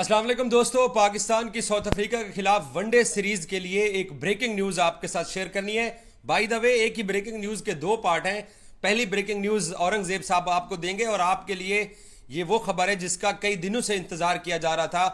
अस्सलाम वालेकुम दोस्तों, पाकिस्तान की साउथ अफ्रीका के खिलाफ वनडे सीरीज के लिए एक ब्रेकिंग न्यूज आपके साथ शेयर करनी है। बाय द वे, एक ही ब्रेकिंग न्यूज के दो पार्ट हैं। पहली ब्रेकिंग न्यूज औरंगजेब साहब आपको देंगे और आपके लिए ये वो खबर है जिसका कई दिनों से इंतजार किया जा रहा था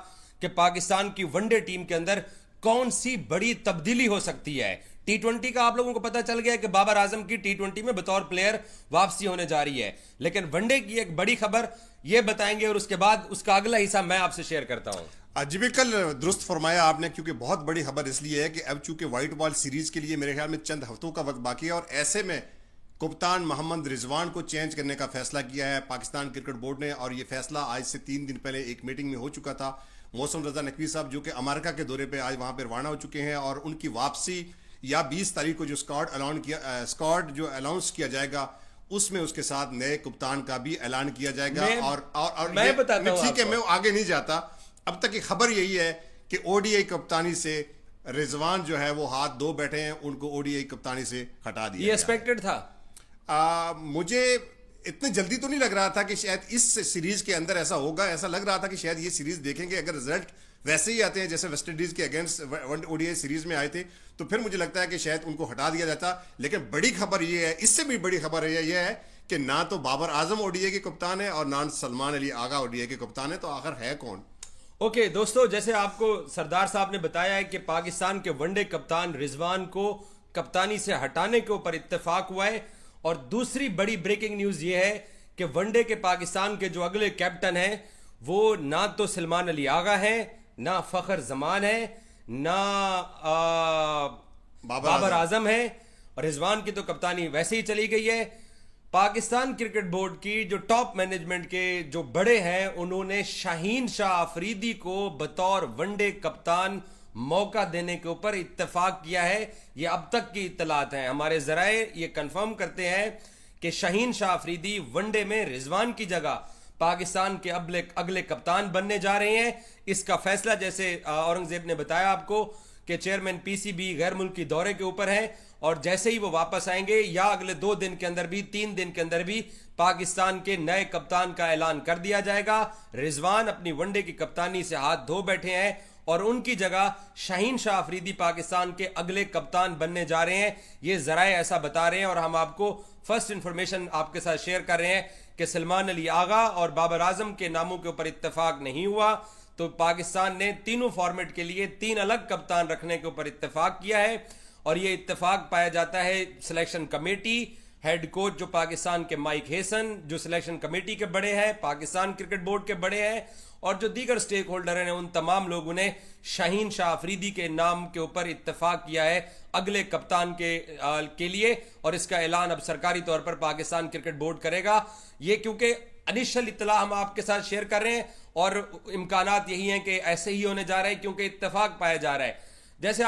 कि पाकिस्तान की वनडे टीम के अंदर कौन सी बड़ी तब्दीली हो सकती है। टी20 का आप लोगों को पता चल गया कि बाबर आजम की टी20 में बतौर प्लेयर वापसी होने जा रही है, लेकिन वनडे की एक बड़ी खबर ये बताएंगे और उसके बाद उसका अगला हिस्सा मैं आपसे शेयर करता हूं। जी बिल्कुल दुरुस्त फरमाया आपने, क्योंकि बहुत बड़ी खबर इसलिए है कि अब चूंकि व्हाइट बॉल सीरीज के लिए मेरे ख्याल में चंद हफ्तों का वक्त बाकी है और ऐसे में कप्तान मोहम्मद रिजवान को चेंज करने का फैसला किया है पाकिस्तान क्रिकेट बोर्ड ने। और ये फैसला आज से 3 दिन पहले एक मीटिंग में हो चुका था। मौसम रजा नकवी साहब जो कि अमेरिका के दौरे पे आज वहां पर रवाना हो चुके हैं और उनकी वापसी या 20 तारीख को जो स्क्वाड जो अनाउंस किया जाएगा उसमें उसके साथ नए कप्तान का भी ऐलान किया जाएगा। और मैं बताता हूं, ठीक है, मैं आगे नहीं जाता। अब तक की खबर यही है कि ओडीआई कप्तानी से रिजवान जो है वो हाथ धो बैठे हैं, उनको ओडीआई कप्तानी से हटा दिया। ये एक्सपेक्टेड था। मुझे इतनी जल्दी तो नहीं लग रहा था कि शायद इस सीरीज के अंदर ऐसा होगा। ऐसा लग रहा था कि शायद ये सीरीज देखेंगे, अगर रिजल्ट वैसे ही आते हैं जैसे वेस्ट इंडीज के अगेंस्ट ओडीआई सीरीज में आए थे तो फिर मुझे लगता है कि शायद उनको हटा दिया जाता। लेकिन बड़ी खबर ये है, इससे भी बड़ी खबर ये है कि ना तो बाबर आजम ओडीआई के कप्तान है और ना सलमान अली आगा ओडीआई के कप्तान है, तो आखिर है कौन? ओके दोस्तों, जैसे आपको सरदार साहब ने बताया है कि पाकिस्तान के वनडे कप्तान रिजवान को कप्तानी से हटाने के ऊपर इत्तेफाक हुआ है। और दूसरी बड़ी ब्रेकिंग न्यूज ये है कि वनडे के पाकिस्तान के जो अगले कैप्टन हैं वो ना तो सलमान अली आगा है, ना फखर जमान है, ना बाबर आजम है। और रिजवान की तो कप्तानी वैसे ही चली गई है। पाकिस्तान क्रिकेट बोर्ड की जो टॉप मैनेजमेंट के जो बड़े हैं उन्होंने शाहीन शाह अफरीदी को बतौर वनडे कप्तान मौका देने के ऊपर इत्तेफाक किया है। ये अब तक की इत्तलात हैं, हमारे जराए ये कंफर्म करते हैं कि शाहीन शाह अफरीदी वनडे में रिजवान की जगह पाकिस्तान के अगले कप्तान बनने जा रहे हैं। इसका फैसला, जैसे औरंगजेब ने बताया आपको, कि चेयरमैन पीसीबी गैर मुल्की दौरे के ऊपर है और जैसे ही वो वापस आएंगे या अगले 2 दिन के अंदर भी 3 दिन के अंदर भी पाकिस्तान के नए कप्तान का ऐलान कर दिया जाएगा। रिजवान अपनी वनडे की कप्तानी से हाथ धो बैठे हैं और उनकी जगह शाहीन शाह अफरीदी पाकिस्तान के अगले कप्तान बनने जा रहे हैं। ये जराए ऐसा बता रहे हैं और हम आपको फर्स्ट इंफॉर्मेशन आपके साथ शेयर कर रहे हैं कि सलमान अली आगा और बाबर आजम के नामों के ऊपर इत्तेफाक नहीं हुआ, तो पाकिस्तान ने तीनों फॉर्मेट के लिए 3 अलग कप्तान रखने के ऊपर इत्तेफाक किया है। और ये इत्तेफाक पाया जाता है सिलेक्शन कमेटी, हेड कोच जो पाकिस्तान के माइक हेसन जो सिलेक्शन कमेटी के बड़े हैं, पाकिस्तान क्रिकेट बोर्ड के बड़े हैं और जो दीगर स्टेक होल्डर हैं, उन तमाम लोगों ने शाहीन शाह अफरीदी के नाम के ऊपर इत्तेफाक किया है अगले कप्तान के लिए। और इसका ऐलान अब सरकारी तौर पर पाकिस्तान क्रिकेट बोर्ड करेगा। ये क्योंकि इनिशियल इत्तला हम आपके साथ शेयर कर रहे हैं और इम्कानात यही हैं कि ऐसे ही होने जा रहा है क्योंकि इत्तेफाक पाया जा रहा है। जैसे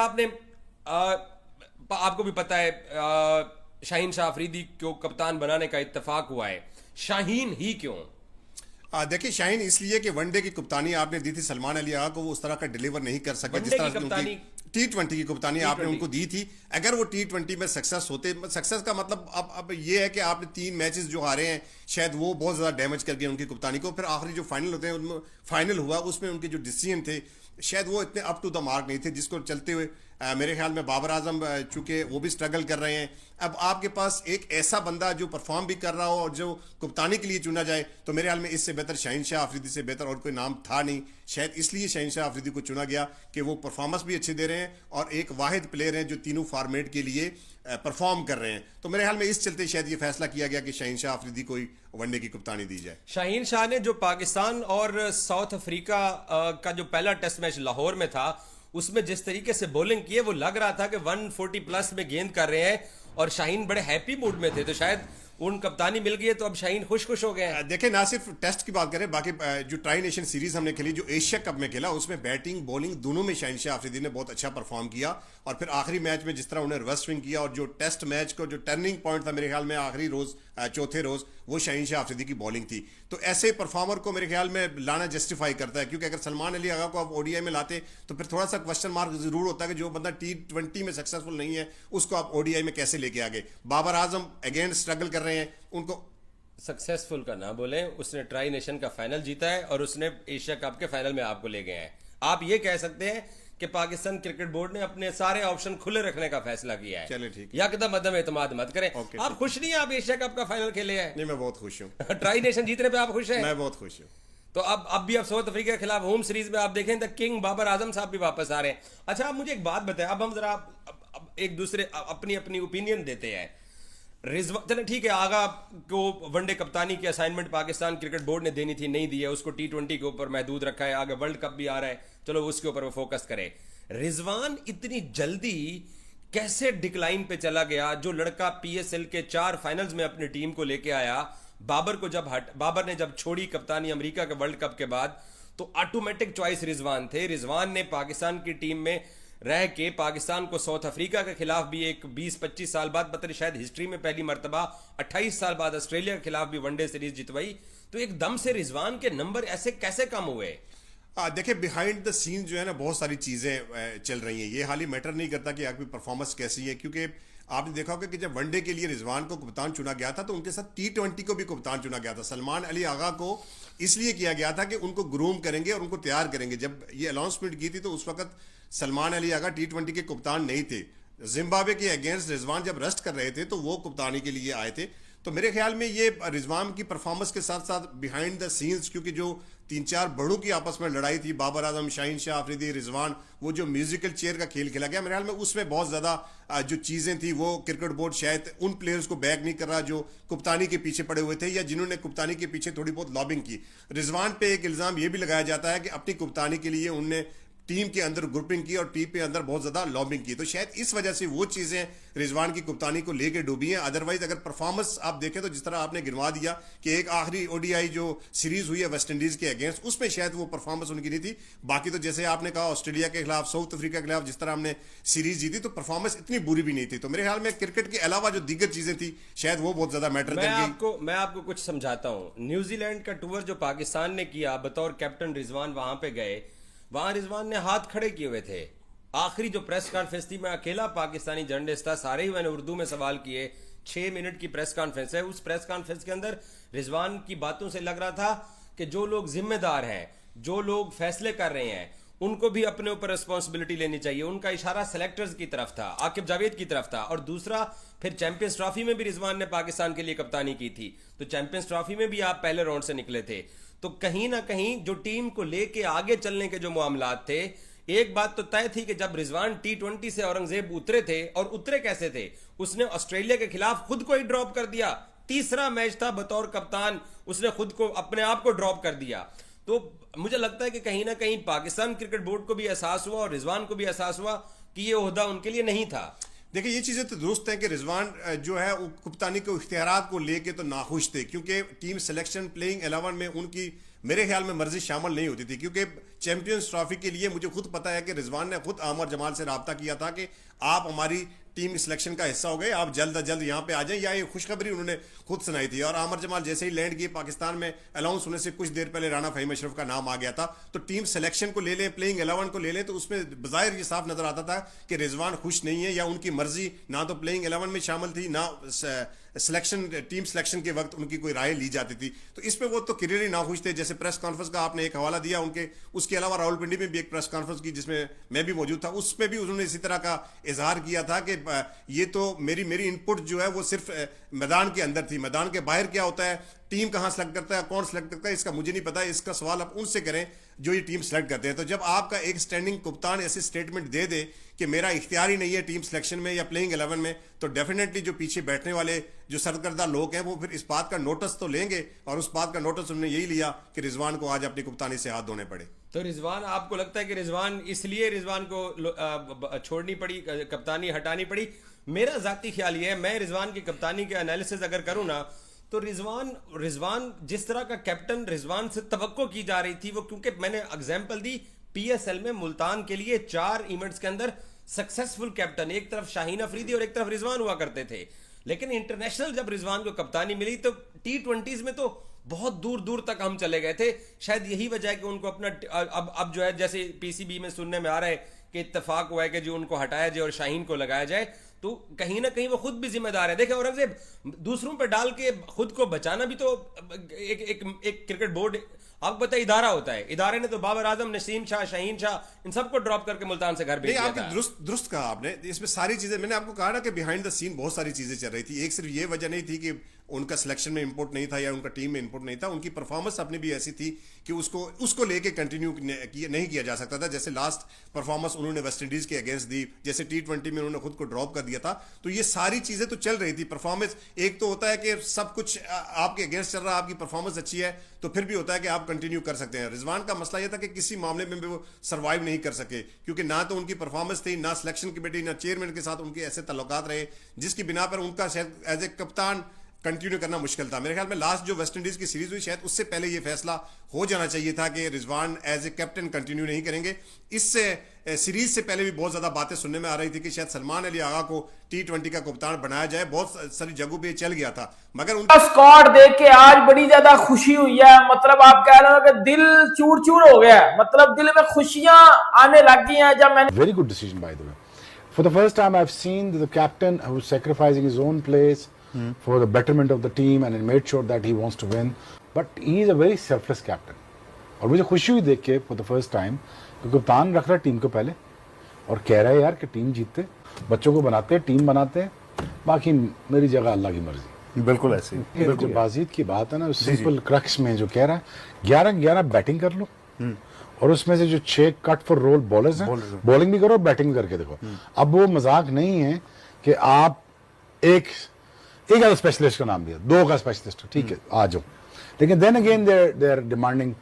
आपको भी पता है शाहीन शाह अफरीदी को कप्तान बनाने का इत्तेफाक हुआ है। शाहीन ही क्यों? देखिए, शाहीन इसलिए कि वनडे की कप्तानी आपने दी थी सलमान अली आगा को, वो उस तरह का डिलीवर नहीं कर सका जिस तरह से टी20 की कप्तानी आपने उनको दी थी। अगर वो टी20 में सक्सेस होते, सक्सेस का मतलब अब ये है कि आपने 3 मैचेस जो हारे हैं शायद वो बहुत ज़्यादा डैमेज कर गए उनकी कप्तानी को। फिर आखिरी जो फाइनल होते हैं उनमें फाइनल हुआ, उसमें उनके जो डिसीजन थे शायद वो इतने अप टू द मार्क नहीं थे, जिसको चलते हुए मेरे ख्याल में बाबर आजम चूंकि वो भी स्ट्रगल कर रहे हैं। अब आपके पास एक ऐसा बंदा जो परफॉर्म भी कर रहा हो और जो कप्तानी के लिए चुना जाए, तो मेरे ख्याल में इससे बेहतर शाहीन शाह अफरीदी से बेहतर और कोई नाम था नहीं। शायद इसलिए शाहीन शाह अफरीदी को चुना गया कि वो परफॉर्मेंस भी अच्छे दे रहे हैं और एक वाहिद प्लेयर हैं जो तीनों फॉर्मेट के लिए परफॉर्म कर रहे हैं। तो मेरे ख्याल में इस चलते शायद ये फैसला किया गया कि शाहीन शाह अफरीदी को वनडे की कप्तानी दी जाए। शाहीन शाह ने जो पाकिस्तान और साउथ अफ्रीका का जो पहला टेस्ट मैच लाहौर में था उसमें जिस तरीके से बॉलिंग की है वो लग रहा था कि 140 प्लस में गेंद कर रहे हैं और शाहीन बड़े हैप्पी मूड में थे, तो शायद उन कप्तानी मिल गई है तो अब शाहीन खुश हो गए हैं। देखें, ना सिर्फ टेस्ट की बात करें, बाकी जो ट्राई नेशन सीरीज हमने खेली, जो एशिया कप में खेला, उसमें बैटिंग बॉलिंग दोनों में शाहीन शाह अफरीदी ने बहुत अच्छा परफॉर्म किया। और फिर आखिरी मैच में जिस तरह उन्हें रिवर्स स्विंग किया और जो टेस्ट मैच को जो टर्निंग पॉइंट था मेरे ख्याल में आखिरी रोज चौथे रोज, वो शाहीन शाह अफरीदी की बॉलिंग थी। तो ऐसे परफॉर्मर को मेरे ख्याल में लाना जस्टिफाई करता है, क्योंकि अगर सलमान अली आगा को आप ओडीआई में लाते तो फिर थोड़ा सा क्वेश्चन मार्क जरूर होता है कि जो बंदा टी20 में सक्सेसफुल नहीं है उसको आप ओडीआई में कैसे लेके आगे। बाबर आजम अगेन स्ट्रगल कर रहे हैं, उनको सक्सेसफुल का ना बोलें, उसने ट्राई नेशन का फाइनल जीता है और उसने एशिया कप के फाइनल में आपको ले गए हैं। आप ये कह सकते हैं कि पाकिस्तान क्रिकेट बोर्ड ने अपने सारे ऑप्शन खुले रखने का फैसला किया है। चलिए ठीक, यकदम अदम एतमाद मत करें। आप खुश नहीं है आप एशिया कप का फाइनल खेले हैं? नहीं, मैं बहुत खुश हूँ। ट्राई नेशन जीतने पे आप खुश हैं? मैं बहुत खुश हूँ। तो अब भी आप साउथ अफ्रीका के खिलाफ होम सीरीज में आप देखें द किंग बाबर आजम साहब भी वापस आ रहे हैं। अच्छा, आप मुझे एक बात बताएं, अब हम जरा अब एक दूसरे अपनी अपनी ओपिनियन देते हैं। रिजवान, चलो ठीक है, आगा को वनडे कप्तानी की असाइनमेंट पाकिस्तान क्रिकेट बोर्ड ने देनी थी, नहीं दी है, उसको T20 के ऊपर महदूद रखा है। आगे वर्ल्ड कप भी आ रहा है, चलो उसके ऊपर वो फोकस करे। रिजवान इतनी जल्दी कैसे डिक्लाइन पे चला गया? जो लड़का PSL के 4 फाइनल्स में अपनी टीम को लेके आया, बाबर ने जब छोड़ी कप्तानी अमेरिका के वर्ल्ड कप के बाद, तो ऑटोमेटिक चॉइस रिजवान थे। रिजवान ने पाकिस्तान की टीम में रह के पाकिस्तान को साउथ अफ्रीका के खिलाफ भी एक 20-25 साल बाद, पता नहीं शायद हिस्ट्री में पहली मर्तबा 28 साल बाद ऑस्ट्रेलिया के खिलाफ भी वनडे सीरीज जितवाई। तो एकदम से रिजवान के नंबर ऐसे कैसे कम हुए? देखिए, बिहाइंड द सीन जो है ना, बहुत सारी चीजें चल रही हैं। ये हाल ही मैटर नहीं करता कि आपकी परफॉर्मेंस कैसी है, क्योंकि आपने देखा होगा कि जब वनडे के लिए रिजवान को कप्तान चुना गया था तो उनके साथ T20 को भी कप्तान चुना गया था। सलमान अली आगा को इसलिए किया गया था कि उनको ग्रूम करेंगे और उनको तैयार करेंगे। जब ये अनाउंसमेंट की थी तो उस वक्त सलमान अली आगा T20 के कप्तान नहीं थे। जिम्बाब्वे के अगेंस्ट रिजवान जब रेस्ट कर रहे थे तो वो कप्तानी के लिए आए थे। तो मेरे ख्याल में ये रिजवान की परफॉर्मेंस के साथ साथ बिहाइंड द सीन्स, क्योंकि जो 3-4 बड़ों की आपस में लड़ाई थी, बाबर आजम, शाहीन शाह अफरीदी, रिजवान, वो जो म्यूजिकल चेयर का खेल खेला गया, मेरे ख्याल में उसमें बहुत ज़्यादा जो चीज़ें थी वो क्रिकेट बोर्ड शायद उन प्लेयर्स को बैक नहीं कर रहा जो कप्तानी के पीछे पड़े हुए थे या जिन्होंने कप्तानी के पीछे थोड़ी बहुत लॉबिंग की। रिजवान पे एक इल्ज़ाम ये भी लगाया जाता है कि अपनी कप्तानी के लिए उनने टीम के अंदर ग्रुपिंग की और टीम के अंदर बहुत ज्यादा लॉबिंग की, तो शायद इस वजह से वो चीजें रिजवान की कप्तानी को लेके डूबी हैं। अदरवाइज अगर परफॉर्मेंस आप देखें तो जिस तरह आपने गिनवा दिया कि एक आखिरी ODI जो सीरीज हुई है वेस्ट इंडीज के अगेंस्ट, उसमें शायद वो परफॉर्मेंस उनकी नहीं थी। बाकी तो जैसे आपने कहा ऑस्ट्रेलिया के खिलाफ, साउथ अफ्रीका के खिलाफ जिस तरह हमने सीरीज जीती तो परफॉर्मेंस इतनी बुरी भी नहीं थी। तो मेरे ख्याल में क्रिकेट के अलावा जो दीगर चीजें थी शायद वो बहुत ज्यादा मैटर कर गई। मैं आपको कुछ समझाता हूं। न्यूजीलैंड का टूर जो पाकिस्तान ने किया, बतौर कैप्टन रिजवान वहां पे गए, वहां रिजवान ने हाथ खड़े किए हुए थे। आखिरी जो प्रेस कॉन्फ्रेंस थी, मैं अकेला पाकिस्तानी जर्नलिस्ट था, सारे ही मैंने उर्दू में सवाल किए। 6 मिनट की प्रेस कॉन्फ्रेंस है। उस प्रेस कॉन्फ्रेंस के अंदर रिजवान की बातों से लग रहा था कि जो लोग जिम्मेदार हैं, जो लोग फैसले कर रहे हैं, उनको भी अपने ऊपर रिस्पॉन्सिबिलिटी लेनी चाहिए। उनका इशारा सेलेक्टर्स की तरफ था, आकिब जावेद की तरफ था। और दूसरा, फिर चैंपियंस ट्रॉफी में भी रिजवान ने पाकिस्तान के लिए कप्तानी की थी, तो चैंपियंस ट्रॉफी में भी आप पहले राउंड से निकले थे। तो कहीं ना कहीं जो टीम को लेके आगे चलने के जो मामलात थे, एक बात तो तय थी कि जब रिजवान T20 से औरंगजेब उतरे थे, और उतरे कैसे थे, उसने ऑस्ट्रेलिया के खिलाफ खुद को ही ड्रॉप कर दिया। तीसरा मैच था, बतौर कप्तान उसने खुद को, अपने आप को ड्रॉप कर दिया। तो मुझे लगता है कि कहीं ना कहीं पाकिस्तान क्रिकेट बोर्ड को भी एहसास हुआ और रिजवान को भी एहसास हुआ कि ये ओहदा उनके लिए नहीं था। देखिए, ये चीज़ें तो दुरुस्त है कि रिजवान जो है वो कप्तानी के इख्तियारात को लेके तो नाखुश थे, क्योंकि टीम सिलेक्शन प्लेइंग 11 में उनकी मेरे ख्याल में मर्जी शामिल नहीं होती थी। क्योंकि चैंपियंस ट्रॉफी के लिए मुझे खुद पता है कि रिजवान ने खुद आमर जमाल से रब्ता किया था कि आप हमारी टीम सिलेक्शन का हिस्सा हो गए, आप जल्द अज जल्द यहाँ पे आ जाएं, या ये खुशखबरी उन्होंने खुद सुनाई थी। और आमर जमाल जैसे ही लैंड किए पाकिस्तान में, अनाउंस होने से कुछ देर पहले राना फहीम अशरफ का नाम आ गया था। तो टीम सिलेक्शन को ले लें, प्लेइंग 11 को ले लें, तो उसमें बज़ाहिर ये साफ नजर आता था कि रिजवान खुश नहीं है, या उनकी मर्जी ना तो प्लेइंग 11 में शामिल थी, ना सिलेक्शन टीम सिलेक्शन के वक्त उनकी कोई राय ली जाती थी। तो इस पे वो तो क्लियरली नाखुश थे। जैसे प्रेस कॉन्फ्रेंस का आपने एक हवाला दिया उनके, उसके अलावा रावलपिंडी में भी एक प्रेस कॉन्फ्रेंस की जिसमें मैं भी मौजूद था, उस पर भी उन्होंने इसी तरह का इजहार किया था कि ये तो मेरी इनपुट जो है वो सिर्फ मैदान के अंदर थी, मैदान के बाहर क्या होता है, टीम कहाँ सेलेक्ट करता है, कौन सेलेक्ट करता है, इसका मुझे नहीं पता। इसका सवाल आप उनसे करें जो ये टीम सेलेक्ट करते हैं। तो जब आपका एक स्टैंडिंग कप्तान ऐसे स्टेटमेंट दे दे कि मेरा इख्तियार ही नहीं है टीम सिलेक्शन में या प्लेइंग 11 में, तो डेफिनेटली जो पीछे बैठने वाले जो सरकर्दा लोग हैं वो फिर इस बात का नोटिस तो लेंगे, और उस बात का नोटिस उन्होंने यही लिया कि रिजवान को आज अपनी कप्तानी से हाथ धोने पड़े। तो रिजवान, आपको लगता है कि रिजवान, इसलिए रिजवान को छोड़नी पड़ी, कप्तानी हटानी पड़ी? मेरा जाती ख्याल ये है, मैं रिजवान की कप्तानी के एनालिसिस अगर करूं ना, तो रिजवान जिस तरह का कैप्टन रिजवान से तवक्को की जा रही थी, वो, क्योंकि मैंने एग्जांपल दी PSL में मुल्तान के लिए 4 इवेंट्स के अंदर सक्सेसफुल कैप्टन एक तरफ शाहीन अफरीदी और एक तरफ रिजवान हुआ करते थे। लेकिन इंटरनेशनल जब रिजवान को कप्तानी मिली तो T20s में तो बहुत दूर दूर तक हम चले गए थे। शायद यही वजह है कि उनको अपना अब जो है, जैसे पीसीबी में सुनने में आ रहा है कि इत्तेफाक हुआ है कि जो उनको हटाया जाए और शाहीन को लगाया जाए, तो कहीं ना कहीं वो खुद भी जिम्मेदार है। देखिए औरंगजेब, दूसरों पर डाल के खुद को बचाना भी तो एक क्रिकेट बोर्ड, आपको पता है, इदारा होता है। इदारे ने तो बाबर आजम, नसीम शाह, शाहीन शाह, इन सबको ड्रॉप करके मुल्तान से घर भेज दिया था। दुरुस्त कहा आपने। इसमें सारी चीजें, मैंने आपको कहा ना कि बिहाइंड द सीन बहुत सारी चीजें चल रही थी। एक सिर्फ ये वजह नहीं थी कि उनका सिलेक्शन में इंपोर्ट नहीं था या उनका टीम में इंपोर्ट नहीं था, उनकी परफॉर्मेंस अपनी भी ऐसी थी कि उसको लेके कंटिन्यू नहीं किया जा सकता था। जैसे लास्ट परफॉर्मेंस उन्होंने वेस्ट इंडीज के अगेंस्ट दी, जैसे T20 में उन्होंने खुद को ड्रॉप कर दिया था। तो ये सारी चीजें तो चल रही थी। परफॉर्मेंस एक तो होता है कि सब कुछ आपके अगेंस्ट चल रहा है, आपकी परफॉर्मेंस अच्छी है, तो फिर भी होता है कि आप कंटिन्यू कर सकते हैं। रिजवान का मसला यह था कि किसी मामले में भी वो सर्वाइव नहीं कर सके, क्योंकि ना तो उनकी परफॉर्मेंस थी, ना सिलेक्शन कमेटी, ना चेयरमैन के साथ उनके ऐसे ताल्लुकात रहे जिसकी बिना पर उनका शायद एज ए कप्तान कंटिन्यू करना मुश्किल था। मेरे ख्याल में लास्ट जो वेस्ट इंडीज की सीरीज हुई, शायद उससे पहले ये फैसला हो जाना चाहिए था कि Rizwan as a captain continue नहीं करेंगे। इससे सीरीज से पहले भी बहुत ज्यादा बातें सुनने में आ रही थी कि शायद सलमान अली आगा को T20 का कप्तान बनाया जाए। बहुत सारी जगहों पे चल गया था, मगर उनका स्क्वाड देख के आज बड़ी ज्यादा खुशी हुई है। मतलब आप कह रहे हो कि दिल चूर चूर हो गया, मतलब दिल में खुशियां आने लग गई हैं जब मैंने। Very good decision by the way. For the first time I have seen the captain who is sacrificing his own place for the betterment of the team and made sure that he wants to win, but he is a very selfless captain। और मुझे खुशी हुई देख के for the first time कि कप्तान रख रहा है टीम को पहले और कह रहा है यार कि टीम जीतते, बच्चों को बनाते हैं, टीम बनाते हैं, बाकी मेरी जगह अल्लाह की मर्जी। बिल्कुल ऐसे ही। जो बाजीत की बात है ना, सिंपल क्रक्स में जो कह रहा है 11-11 बैटिंग कर लो और उसमें से जो 6 कट फॉर रोल बॉलर्स हैं, बॉलिंग भी करो और बैटिंग भी करके देखो। अब वो मजाक नहीं है कि आप एक आधा स्पेशलिस्ट का नाम दिया, 2 का स्पेशलिस्ट, ठीक है आ जाओ, लेकिन then again they are demanding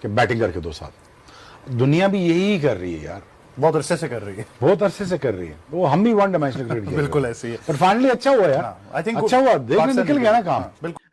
कि बैटिंग करके दो साथ। दुनिया भी यही कर रही है यार, बहुत अरसे से कर रही है, बहुत अरसे से कर रही है। वो हम भी वन डायमेंशनल क्रिकेट बिल्कुल ऐसे ही है, पर फाइनली अच्छा हुआ यार, आई थिंक अच्छा हुआ, देखने निकल गया ना काम। बिल्कुल।